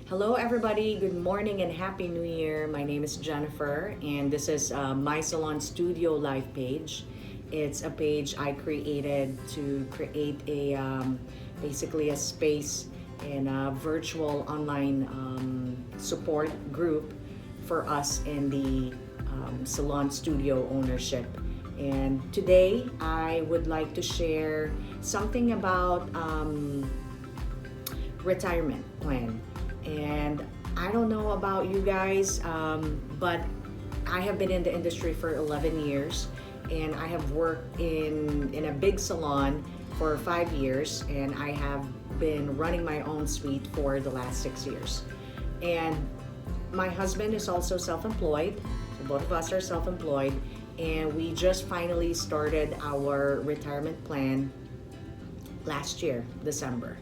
Hello, everybody. Good morning and Happy New Year. My name is Jennifer, and this is My Salon Studio live page. It's a page I created to create basically a space and a virtual online support group for us in the salon studio ownership. And today I would like to share something about retirement plan. And I don't know about you guys, but I have been in the industry for 11 years, and I have worked in a big salon for 5 years, and I have been running my own suite for the last 6 years. And my husband is also self-employed, so both of us are self-employed, and we just finally started our retirement plan last year, December.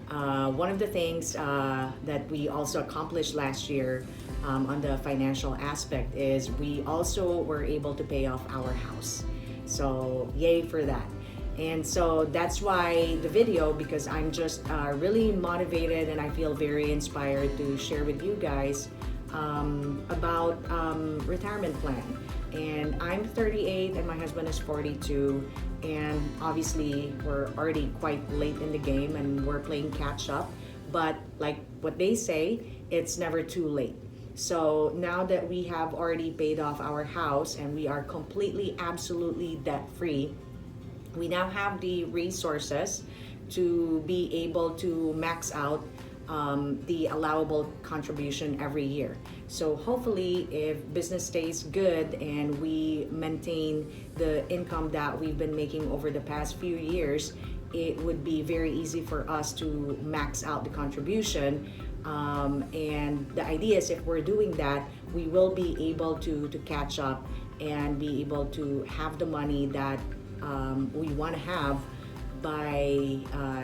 One of the things that we also accomplished last year on the financial aspect is we also were able to pay off our house. So, yay for that. And so that's why the video, because I'm just really motivated and I feel very inspired to share with you guys about retirement plan. And I'm 38 and my husband is 42, and obviously we're already quite late in the game and we're playing catch up, but like what they say, it's never too late. So now that we have already paid off our house and we are completely absolutely debt free, we now have the resources to be able to max out the allowable contribution every year. So hopefully, if business stays good and we maintain the income that we've been making over the past few years, it would be very easy for us to max out the contribution. And the idea is if we're doing that, we will be able to catch up and be able to have the money that we want to have by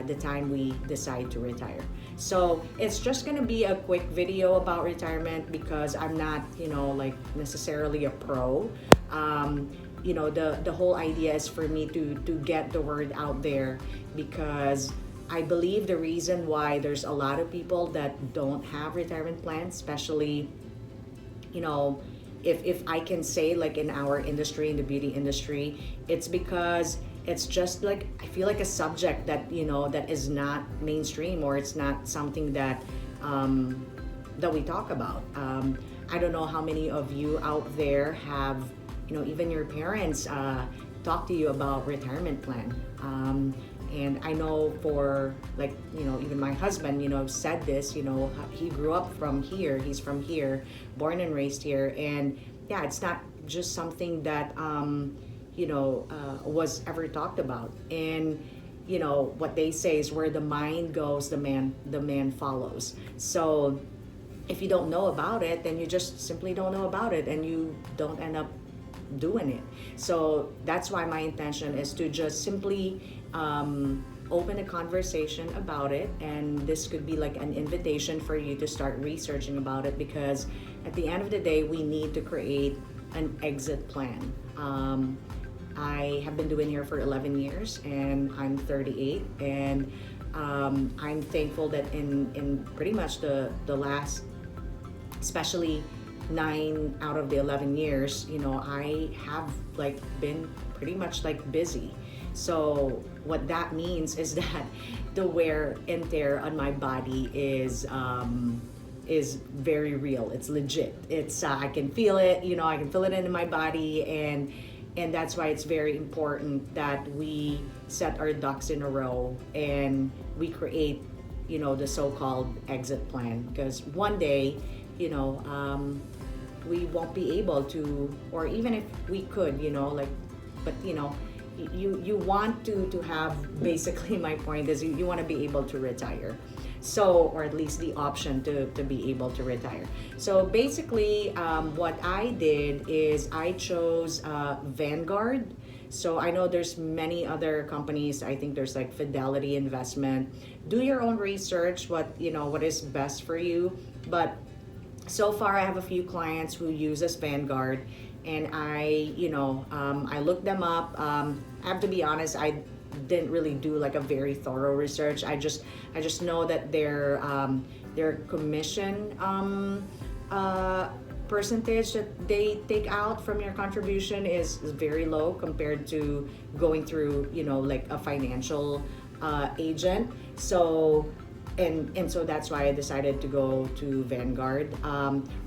the time we decide to retire. So it's just gonna be a quick video about retirement because I'm not, like necessarily a pro. The whole idea is for me to get the word out there because I believe the reason why there's a lot of people that don't have retirement plans, especially, if I can say like in our industry, in the beauty industry, it's because it's just like I feel like a subject that that is not mainstream, or it's not something that that we talk about. I don't know how many of you out there have even your parents talk to you about retirement plan. And I know for like even my husband said this, he grew up from here, he's from here, born and raised here, and yeah, it's not just something that was ever talked about. And what they say is where the mind goes, the man follows. So if you don't know about it, then you just simply don't know about it and you don't end up doing it. So that's why my intention is to just simply open a conversation about it, and this could be like an invitation for you to start researching about it, because at the end of the day we need to create an exit plan. I have been doing here for 11 years and I'm 38, and I'm thankful that in pretty much the last, especially 9 out of the 11 years, I have like been pretty much like busy. So what that means is that the wear and tear on my body is very real. It's legit. It's I can feel it. I can feel it in my body, and that's why it's very important that we set our ducks in a row and we create the so-called exit plan, because one day we won't be able to, or even if we could, but you want to have, basically my point is you want to be able to retire, so, or at least the option to be able to retire. So basically what I did is I chose Vanguard. So I know there's many other companies. I think there's like Fidelity Investment. Do your own research, what is best for you. But so far I have a few clients who uses Vanguard, and I looked them up. I have to be honest, I didn't really do like a very thorough research. I just know that they're their commission percentage that they take out from your contribution is very low compared to going through, like a financial agent. So and so that's why I decided to go to Vanguard.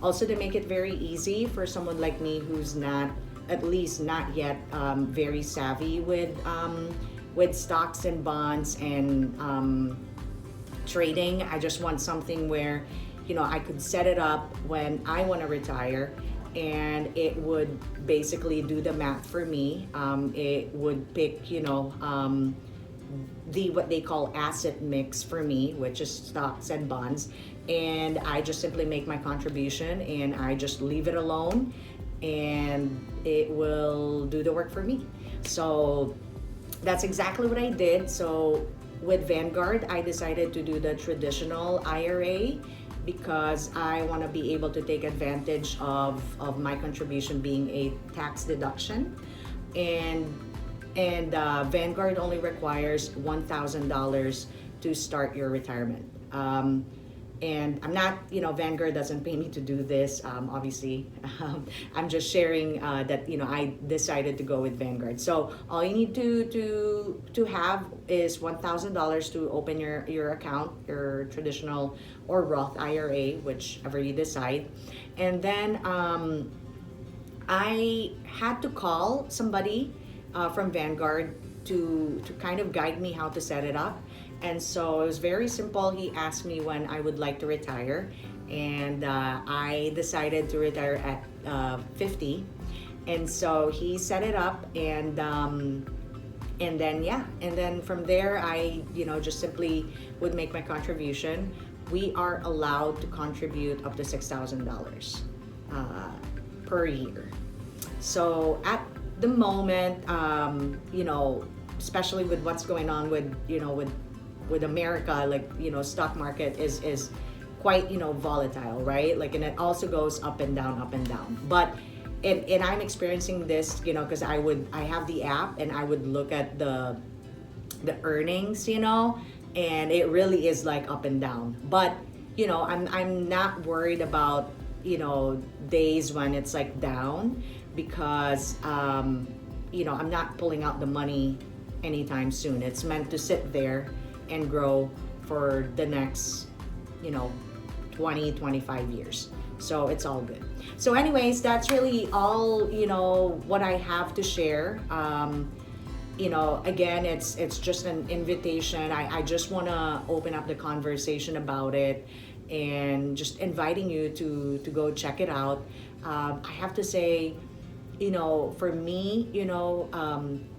Also, to make it very easy for someone like me who's not, at least not yet, very savvy with stocks and bonds and trading. I just want something where, I could set it up when I want to retire, and it would basically do the math for me. It would pick, the what they call asset mix for me, which is stocks and bonds, and I just simply make my contribution and I just leave it alone, and it will do the work for me. So that's exactly what I did. So with Vanguard, I decided to do the traditional IRA because I want to be able to take advantage of my contribution being a tax deduction. And Vanguard only requires $1,000 to start your retirement. And I'm not, Vanguard doesn't pay me to do this, obviously. I'm just sharing that, I decided to go with Vanguard. So all you need to have is $1,000 to open your account, your traditional or Roth IRA, whichever you decide. And then I had to call somebody from Vanguard to kind of guide me how to set it up. And so it was very simple. He asked me when I would like to retire, and I decided to retire at 50. And so he set it up, and then from there I just simply would make my contribution. We are allowed to contribute up to $6,000 per year. So at the moment, especially with what's going on with America, like, stock market is quite, volatile, right? Like, and it also goes up and down, up and down. But, and I'm experiencing this, because I have the app and I would look at the earnings, and it really is like up and down. But, I'm not worried about, days when it's like down, because, I'm not pulling out the money anytime soon. It's meant to sit there and grow for the next 20-25 years. So it's all good. So anyways, that's really all what I have to share. Again, it's just an invitation. I just want to open up the conversation about it and just inviting you to go check it out. I have to say, for me,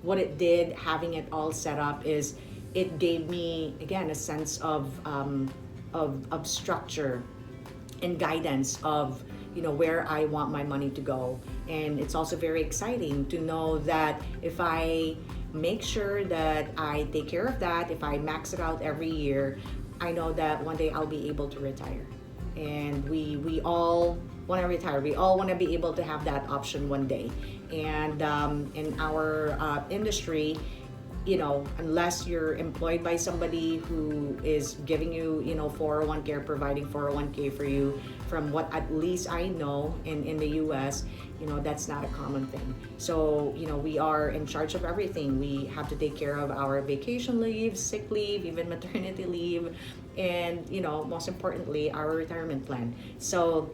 what it did, having it all set up, is it gave me, again, a sense of structure and guidance of, where I want my money to go. And it's also very exciting to know that if I make sure that I take care of that, if I max it out every year, I know that one day I'll be able to retire. And we all want to retire. We all want to be able to have that option one day. And in our industry, unless you're employed by somebody who is giving you, 401k or providing 401k for you, from what at least I know in the US, that's not a common thing. So, we are in charge of everything. We have to take care of our vacation leave, sick leave, even maternity leave, and, most importantly, our retirement plan. So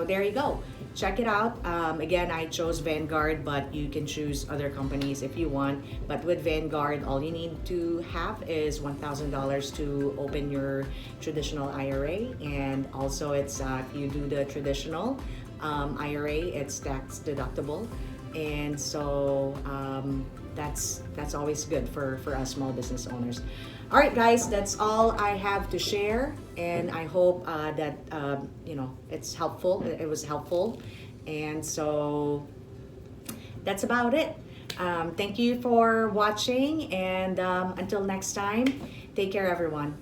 there you go. Check it out. Again, I chose Vanguard, but you can choose other companies if you want. But with Vanguard, all you need to have is $1,000 to open your traditional IRA. And also, it's if you do the traditional IRA, it's tax deductible. And so that's always good for us small business owners. All right, guys, that's all I have to share, and I hope that it's helpful. It was helpful, and so that's about it. Thank you for watching, and until next time, take care, everyone.